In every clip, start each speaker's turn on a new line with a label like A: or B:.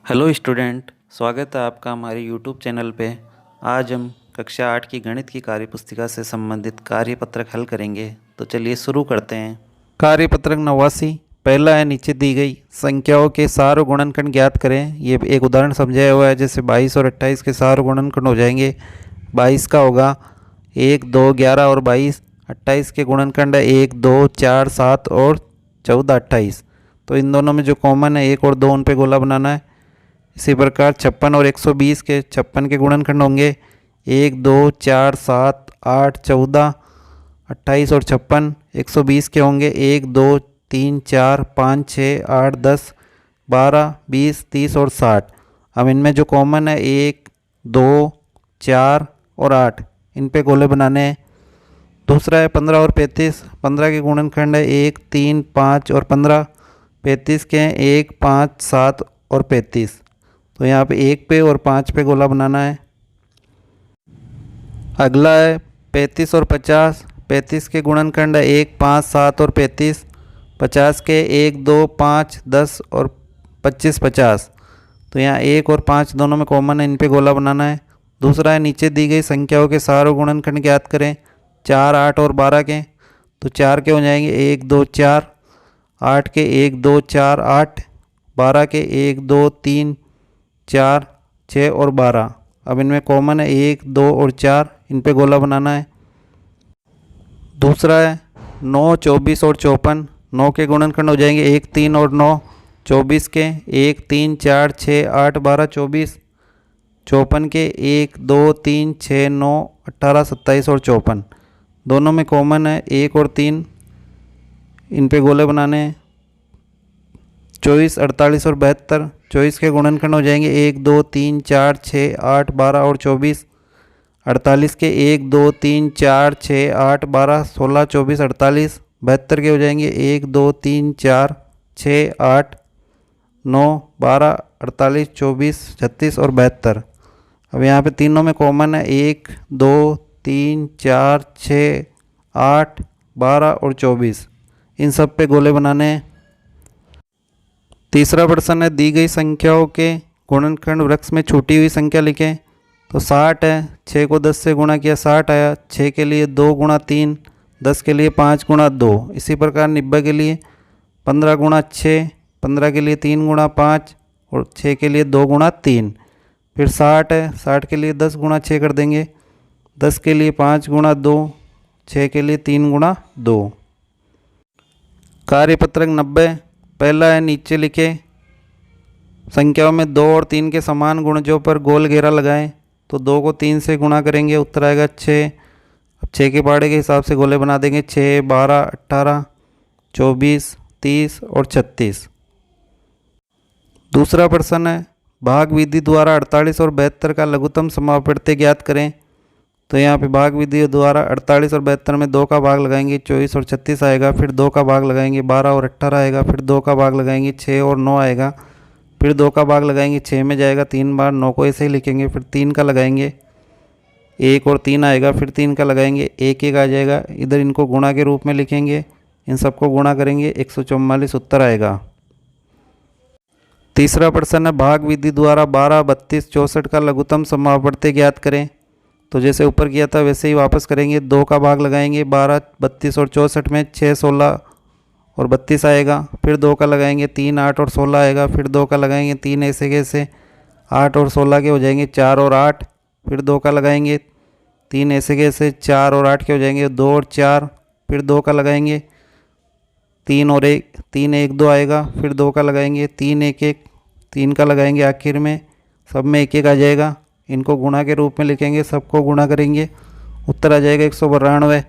A: Hello student, स्वागत है आपका हमारे यूट्यूब चैनल पे। आज हम कक्षा 8 की गणित की कार्यपुस्तिका से संबंधित कार्यपत्रक हल करेंगे। तो चलिए शुरू करते हैं। कार्यपत्रक 89 पहला है, नीचे दी गई संख्याओं के सार और गुणनखंड ज्ञात करें। ये एक उदाहरण समझाया हुआ है, जैसे 22 और 28 के सार और गुणनखंड हो जाएंगे। 22 का होगा 1, 2, 11 और 22। 28 के गुणनखंड है 1, 2, 4, 7 और 14, 28। तो इन दोनों में जो कॉमन है 1 और 2, उन पे गोला बनाना है। इसी प्रकार 56 और 120 के 56 के गुणनखंड होंगे 1, 2, 4, 7, 8, 14, 28 और 56। 120 के होंगे 1, 2, 3, 4, 5, 6, 8, 10, 12, 20, 30 और 60। अब इनमें जो कॉमन है 1, 2, 4 और 8, इन पे गोले बनाने हैं। दूसरा है 15 और 35। 15 के गुणनखंड है 1, 3, 5 और 15। 35 के हैं 1, 5, 7 और 35। तो यहाँ पे 1 पे और 5 पे गोला बनाना है। अगला है 35 और 50। 35 के गुणनखंड है 1, 5, 7 और 35। 50 के 1, 2, 5, 10 और 25, 50। तो यहाँ 1 और 5 दोनों में कॉमन है, इन पे गोला बनाना है। दूसरा है, नीचे दी गई संख्याओं के सार और गुणनखंड ज्ञात करें। 4, 8 और 12 के। तो 4 के हो जाएंगे 1, 2, 4। 8 के 1, 2, 4, 8। 12 के 1, 2, 3, 4, 6 और 12। अब इनमें कॉमन है 1, 2 और 4, इन पे गोला बनाना है। दूसरा है 9, 24 और 54। 9 के गुणनखंड हो जाएंगे 1, 3 और 9। 24 के 1, 3, 4, 6, 8, 12, 24। 54 के 1, 2, 3, 6, 9, 18, 27 और 54। दोनों में कॉमन है 1 और 3, इन पे गोले बनाने हैं। 24, 48 और 72। 24 के गुणनखंड हो जाएंगे 1, 2, 3, 4, 6, 8, 12 और 24। 48 के 1, 2, 3, 4, 6, 8, 12, 16, 24, 48। 72 के हो जाएंगे 1, 2, 3, 4, 6, 8, 9, 12, 48, 24, 36 और 72। अब यहाँ पे तीनों में कॉमन है 1, 2, 3, 4, 6, 8, 12 और 24। इन सब पे गोले बनाने हैं। तीसरा प्रश्न है, दी गई संख्याओं के गुणनखंड वृक्ष में छूटी हुई संख्या लिखें। तो 60 है, 6 को 10 से गुणा किया 60 आया। 6 के लिए 2 गुणा 3, 10 के लिए 5 गुणा 2। इसी प्रकार 90 के लिए 15 गुणा 6, 15 के लिए 3 गुणा 5 और 6 के लिए 2 गुणा 3। फिर 60 है, 60 के लिए 10 गुणा 6 कर देंगे। 10 के लिए 5 गुणा 2, 6 के लिए 3 गुणा 2। कार्यपत्रक 90 पहला है, नीचे लिखे संख्याओं में 2 और 3 के समान गुणजों पर गोल घेरा लगाएं। तो 2 को 3 से गुणा करेंगे, उत्तर आएगा 6। अब 6 के पहाड़े के हिसाब से गोले बना देंगे। 6, 12, 18, 24, 30 और 36। दूसरा प्रश्न है, भाग विधि द्वारा 48 और 72 का लघुत्तम समापवर्ती ज्ञात करें। तो यहाँ पे भाग विधि द्वारा 48 और 72 में 2 का भाग लगाएंगे, 24 और 36 आएगा। फिर 2 का भाग लगाएंगे, 12 और 18 आएगा। फिर 2 का भाग लगाएंगे, 6 और 9 आएगा। फिर 2 का भाग लगाएंगे, 6 में जाएगा 3 बार। 9 को ऐसे ही लिखेंगे। फिर 3 का लगाएंगे, 1 और 3 आएगा। फिर 3 का लगाएंगे, 1 1 आ जाएगा। इधर इनको गुणा के रूप में लिखेंगे, इन सबको गुणा करेंगे, 144 उत्तर आएगा। तीसरा प्रश्न है, भाग विधि द्वारा 12, 32, 64 का लघुत्तम समापवर्ती ज्ञात करें। तो जैसे ऊपर किया था वैसे ही वापस करेंगे। 2 का भाग लगाएंगे, 12, 32 और 64 में 6, 16 और 32 आएगा। फिर 2 का लगाएंगे, 3, 8 और 16 आएगा। फिर 2 का लगाएंगे, 3 ऐसे कैसे 8 और 16 के हो जाएंगे 4 और 8। फिर 2 का लगाएंगे, 3 ऐसे कैसे 4 और 8 के हो जाएंगे 2 और 4। फिर 2 का लगाएंगे, 3 और 1, 3, 1, 2 आएगा। फिर 2 का लगाएंगे, 3, 1, 1, 3 का लगाएंगे आखिर में, सब में 1 1 आ जाएगा। इनको गुणा के रूप में लिखेंगे, सबको गुणा करेंगे, उत्तर आ जाएगा 192।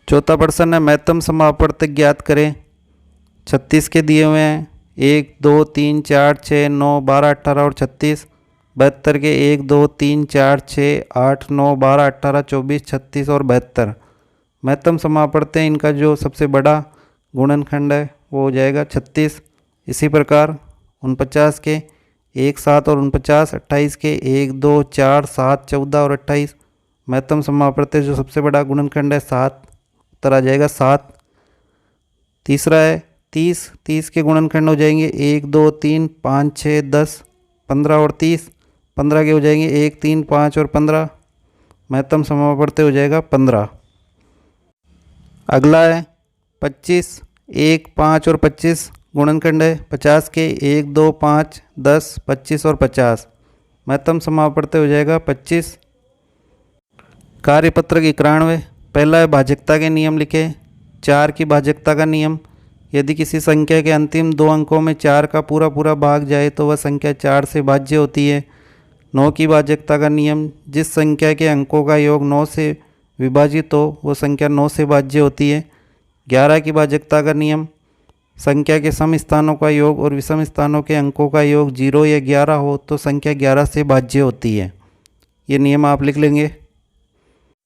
A: चौथा प्रश्न है, महत्तम समापवर्तक ज्ञात करें। 36 के दिए हुए हैं, 1, 2, 3, 4, 6, 9, 12, 18 और 36। 72 के 1, 2, 3, 4, 6, 8, 9, 12, 18, 24, 36 और 72। महत्तम समापवर्तक इनका जो सबसे बड़ा गुणनखंड है वो हो जाएगा 36। इसी प्रकार 49 के 1, 7 और 49। 28 के 1, 2, 4, 7, 14 और 28। महत्तम समापवर्तक जो सबसे बड़ा गुणनखंड है 7, उत्तर आ जाएगा 7। तीसरा है 30, 30 के गुणनखंड हो जाएंगे 1 2 3 5 6 10 15 और 30, 15 के हो जाएंगे 1 3 5 और 15, महत्तम समापवर्ती हो जाएगा 15। अगला है 25, 1 5 और 25 गुणनखंड है 50 के 1 2 5 10 25 और 50, महत्तम समापवर्ती हो जाएगा 25। कार्यपत्रक 91, पहला है भाजकता के नियम लिखे। 4 की भाजकता का नियम, यदि किसी संख्या के अंतिम 2 अंकों में 4 का पूरा पूरा भाग जाए तो वह संख्या 4 से भाज्य होती है। 9 की भाजकता का नियम, जिस संख्या के अंकों का योग 9 से विभाजित हो वो संख्या 9 से भाज्य होती है। 11 की भाजकता का नियम, संख्या के सम स्थानों का योग और विषम स्थानों के अंकों का योग 0 या 11 हो तो संख्या 11 से भाज्य होती है। ये नियम आप लिख लेंगे।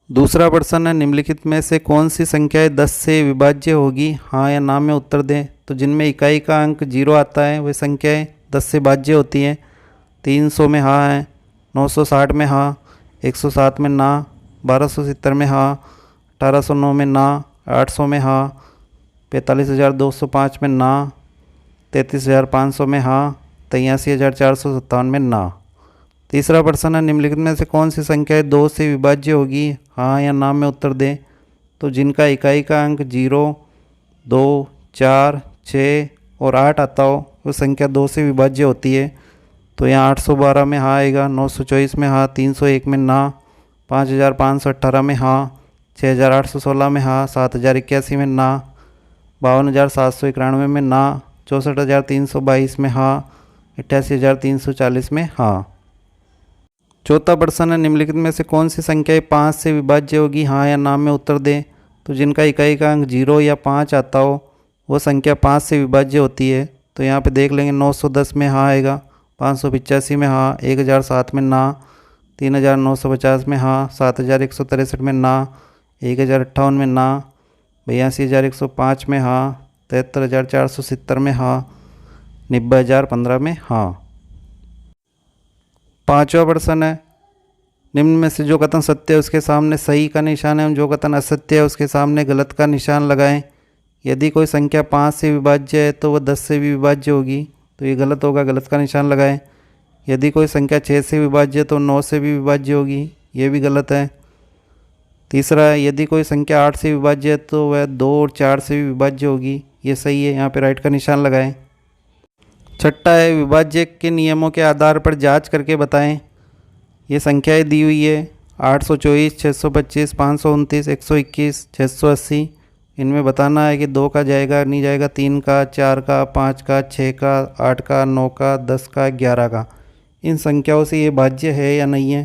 A: दूसरा प्रश्न है, निम्नलिखित में से कौन सी संख्याएं 10 से विभाज्य होगी, हाँ या ना में उत्तर दें। तो जिनमें इकाई का अंक 0 आता है वे संख्याएं 10 से भाज्य होती हैं। 300 में हाँ है, 960 में हाँ, 107 में ना, 1270 में हाँ, 1809 में ना, 800 में हाँ, 45,205 में ना, 33,500 में हाँ, 83,457 में ना। तीसरा प्रश्न है, निम्नलिखित में से कौन सी संख्याएं 2 से विभाज्य होगी, हाँ या ना में उत्तर दें। तो जिनका इकाई का अंक 0 2 4 6 और 8 आता हो वो संख्या 2 से विभाज्य होती है। तो यहाँ 812 में हाँ आएगा, 924 में हाँ, 301 में ना, 5518 में हाँ, 6816 में हाँ, 7081 में ना, 52,791 में ना, 64,322 में हाँ, 88,340 में हाँ। चौथा प्रश्न है, निम्नलिखित में से कौन सी संख्याएं 5 से विभाज्य होगी, हाँ या ना में उत्तर दें। तो जिनका इकाई का अंक 0 या 5 आता हो वो संख्या 5 से विभाज्य होती है। तो यहाँ पे देख लेंगे 910 में हाँ आएगा, 585 में हाँ, 1007 में ना, 3950 में हाँ, 7163 में ना, 1058 में ना, 82,105 में हाँ, 73,470 में हाँ, 90,015 में हाँ। पांचवा प्रश्न है, निम्न में से जो कथन सत्य है उसके सामने सही का निशान है, जो कथन असत्य है उसके सामने गलत का निशान लगाएं। यदि कोई संख्या 5 से विभाज्य है तो वह 10 से भी विभाज्य होगी, तो ये गलत होगा, गलत का निशान लगाएं। यदि कोई संख्या 6 से विभाज्य है तो 9 से भी विभाज्य होगी, ये भी गलत है। तीसरा है, यदि कोई संख्या 8 से विभाज्य है तो वह 2 और 4 से भी विभाज्य होगी, ये सही है, यहाँ पे राइट का निशान लगाएं। छठा है, विभाज्य के नियमों के आधार पर जांच करके बताएं। ये संख्याएं दी हुई है 824, 625, 529, 121, 680। इनमें बताना है कि 2 का जाएगा नहीं जाएगा, 3 का, 4 का, 5 का, 6 का, 8 का, 9 का, 10 का, 11 का। इन संख्याओं से ये भाज्य है या नहीं है।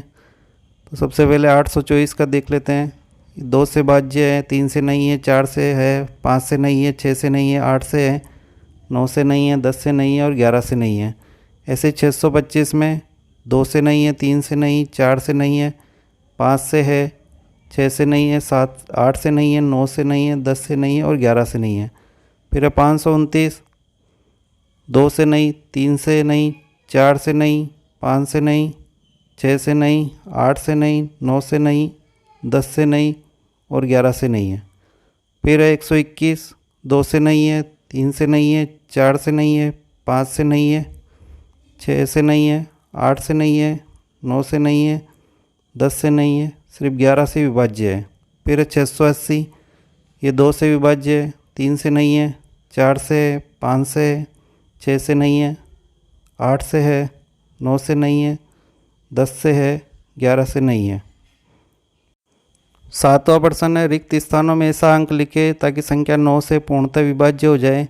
A: तो सबसे पहले 824 का देख लेते हैं। 2 से भाज्य है, 3 से नहीं है, 4 से है, 5 से नहीं है, 6 से नहीं है, 8 से है, 9 से नहीं है, 10 से नहीं है और 11 से नहीं है। ऐसे 625 में 2 से नहीं है, 3 से नहीं, 4 से नहीं है, 5 से है, 6 से नहीं है, 8 से नहीं है, 9 से नहीं है, 10 से नहीं है और 11 से नहीं है। फिर है 529, 2 से नहीं, 3 से नहीं, 4 से नहीं, 5 से नहीं, 6 से नहीं, 8 से नहीं, 9 से नहीं, 10 से नहीं और 11 से नहीं है। फिर है 121, 2 से नहीं है, 3 से नहीं है, 4 से नहीं है, 5 से नहीं है, 6 से नहीं है, 8 से नहीं है, 9 से नहीं है, 10 से नहीं है, सिर्फ 11 से विभाज्य है। फिर है 680, ये 2 से विभाज्य है, 3 से नहीं है, 4 से है, 5 से है, 6 से नहीं है, 8 से है, 9 से नहीं है, 10 से है, 11 से नहीं है। सातवां प्रश्न है, रिक्त स्थानों में ऐसा अंक लिखे ताकि संख्या 9 से पूर्णतः विभाज्य हो जाए।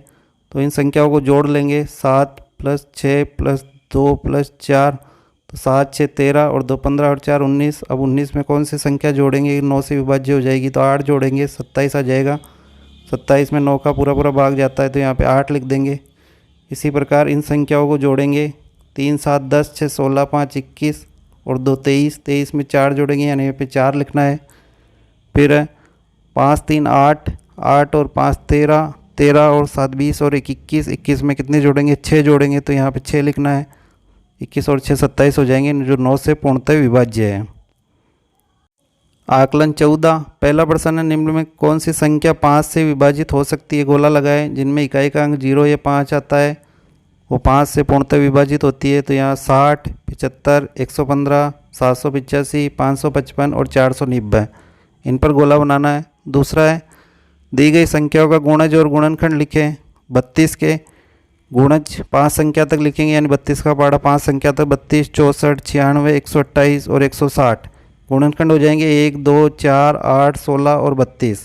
A: तो इन संख्याओं को जोड़ लेंगे, 7 + 6 + 2 + 4, तो 7 6 13 और 2 15 और 4 19। अब 19 में कौन सी संख्या जोड़ेंगे 9 से विभाज्य हो जाएगी। तो 8 जोड़ेंगे, 27 आ जाएगा। 27 में 9 का पूरा पूरा भाग जाता है तो यहाँ पे 8 लिख देंगे। इसी प्रकार इन संख्याओं को जोड़ेंगे, 3 7 10 6 16 5 21 और 2 23। 23 में 4 जोड़ेंगे, यानी यहाँ पे 4 लिखना है। फिर 5 3 8 8 और 5 13 13 और 7 20 और 1 21। 21 में कितने जोड़ेंगे, 6 जोड़ेंगे, तो यहाँ पे 6 लिखना है। 21 और 6 27 हो जाएंगे, जो 9 से पूर्णतः विभाज्य है। आकलन 14। पहला प्रश्न है, निम्न में कौन सी संख्या 5 से विभाजित हो सकती है? गोला लगाए जिनमें इकाई का अंक 0 या 5 आता है, वो 5 से पूर्णतः विभाजित होती है। तो यहाँ 60, 75, 115, 785, 555 और 490, इन पर गोला बनाना है। दूसरा है, दी गई संख्याओं का गुणज और गुणनखंड लिखें। 32 के गुणज 5 संख्या तक लिखेंगे, यानी 32 का पहाड़ा 5 संख्या तक, 32, 64, 96, 128 और 160। गुणनखंड हो जाएंगे 1, 2, 4, 8, 16 और 32।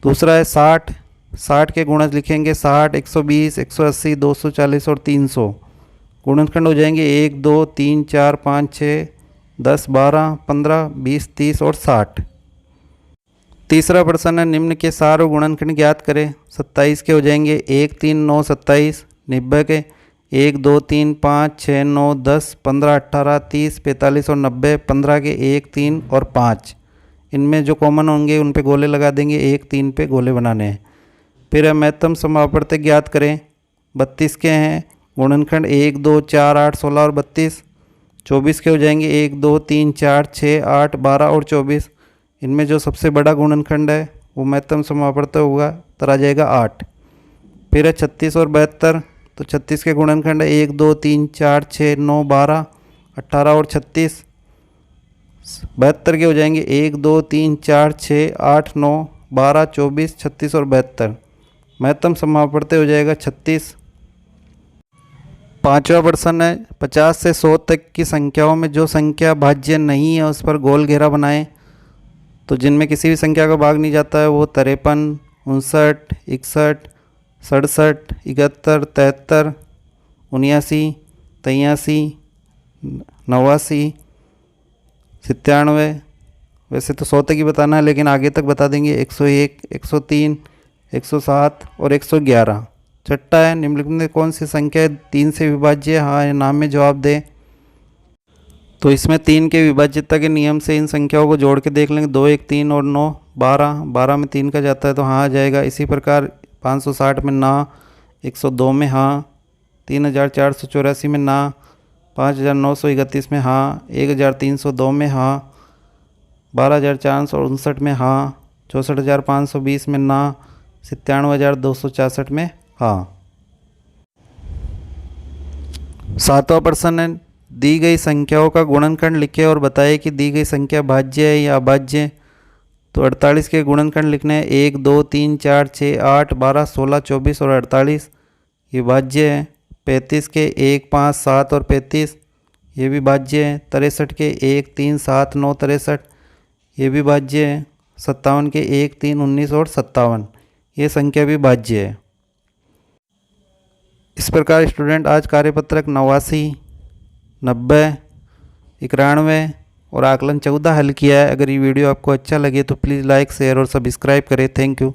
A: दूसरा है 60, 60 के गुणज लिखेंगे 60, 120, 180, 240 और 300। गुणनखंड हो जाएंगे 1, 2, 3, 4, 5, 6, 10, 12, 15, 20, 30 और 60। तीसरा प्रश्न है, निम्न के सार और गुणनखंड ज्ञात करें। 27 के हो जाएंगे 1, 3, 9, 27। 90 के 1, 2, 3, 5, 6, 9, 10, 15, 18, 30, 45 और 90। 15 के 1, 3 और 5, इनमें जो कॉमन होंगे उन पे गोले लगा देंगे। 1, 3 पे गोले बनाने हैं। फिर है महत्तम समापवर्तक ज्ञात करें। 32 के हैं गुणनखंड 1, 2, 4, 8, 16 और 32। 24 के हो जाएंगे 1, 2, 3, 4, 6, 8, 12 और 24। इनमें जो सबसे बड़ा गुणनखंड है वो महत्तम समापवर्तक होगा, तो आ जाएगा 8। फिर है 36 और 72। तो 36 के गुणनखंड है 1, 2, 3, 4, 6, 9, 12, 18 और 36। 72 के हो जाएंगे 1, 2, 3, 4, 6, 8, 9, 12, 24, 36 और 72। महत्तम समापवर्तक हो जाएगा 36। पांचवा प्रश्न है, 50 से 100 तक की संख्याओं में जो संख्या भाज्य नहीं है उस पर गोल घेरा बनाएं। तो जिनमें किसी भी संख्या का भाग नहीं जाता है वो 53, 59, 61, 67, 71, 73, 79, 83, 89, 97। वैसे तो 100 तक ही बताना है, लेकिन आगे तक बता देंगे। 101, 103, 107 और 111। छठा है, निम्नलिखित में कौन सी संख्या 3 से विभाज्य है? हाँ या नाम में जवाब दें। तो इसमें 3 के विभाज्यता के नियम से इन संख्याओं को जोड़ के देख लेंगे। 2, 1, 3 और 9, 12। 12 में 3 का जाता है तो हाँ आ जाएगा। इसी प्रकार 560 में ना, 102 में हाँ, 3484 में ना, 5931 में हाँ, 1302 में हाँ, 12459 में हाँ, 64520 में ना, 97266 में हाँ। सातवां प्रश्न है, दी गई संख्याओं का गुणनखंड लिखें और बताएं कि दी गई संख्या भाज्य है या अभाज्य है। तो 48 के गुणनखंड लिखने हैं 1, 2, 3, 4, 6, 8, 12, 16, 24 और 48, ये भाज्य है। 35 के 1, 5, 7 और 35, ये भी भाज्य है। 63 के 1, 3, 7, 9, 63, ये भी भाज्य है। 57 के 1, 3, 19 और 57, ये संख्या भी भाज्य है। इस प्रकार स्टूडेंट आज कार्यपत्रक 89, 90, 91 और आकलन 14 हल किया है। अगर ये वीडियो आपको अच्छा लगे तो प्लीज़ लाइक, शेयर और सब्सक्राइब करें। Thank you.